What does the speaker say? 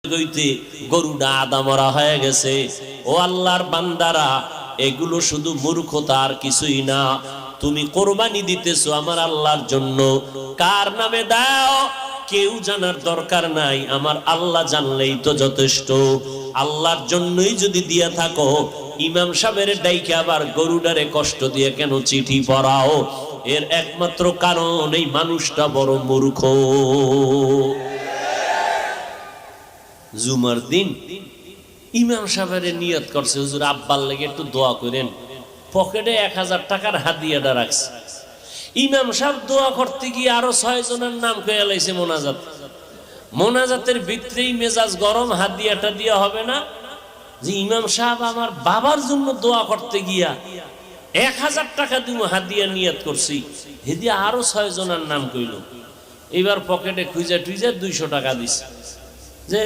গইতে গরুটা আদা মরা হয়ে গেছে। ও আল্লাহর বান্দারা, এগুলো শুধু মূর্খতা আর কিছুই না। তুমি কোরবানি দিতেছো আমার আল্লাহর জন্য, কার নামে দাও কেউ জানার দরকার নাই, আমার আল্লাহ জানলেই তো যথেষ্ট। আল্লাহর জন্যই যদি দিয়া থাকো, ইমাম সাহেবের ডাইকে আবার গরুডারে কষ্ট দিয়ে কেন চিঠি পড়াও? এর একমাত্র কারণ এই মানুষটা বড় মূর্খ। জুমার দিন ইমাম সাহেবের নিয়ত করছে, হুজুর আব্বার লেগে একটু দোয়া করেন। পকেটে 1000 টাকার হাদিয়াটা রাখছে। ইমাম সাহেব দোয়া করতে গিয়ে আরো 6 জনের নাম কয়ে লাইছে মোনাজাত। মোনাজাতের ভিতরেই মেজাজ গরম, হাদিয়াটা দিয়া হবে না যে ইমাম সাহেব আমার বাবার জন্য দোয়া করতে গিয়া 1000 টাকা দিব হাদিয়া নিয়ত করছি, হেদিয়া আরো 6 জনের নাম কইল। এবার পকেটে খুঁজে টুইজা 200 টাকা দিছে যে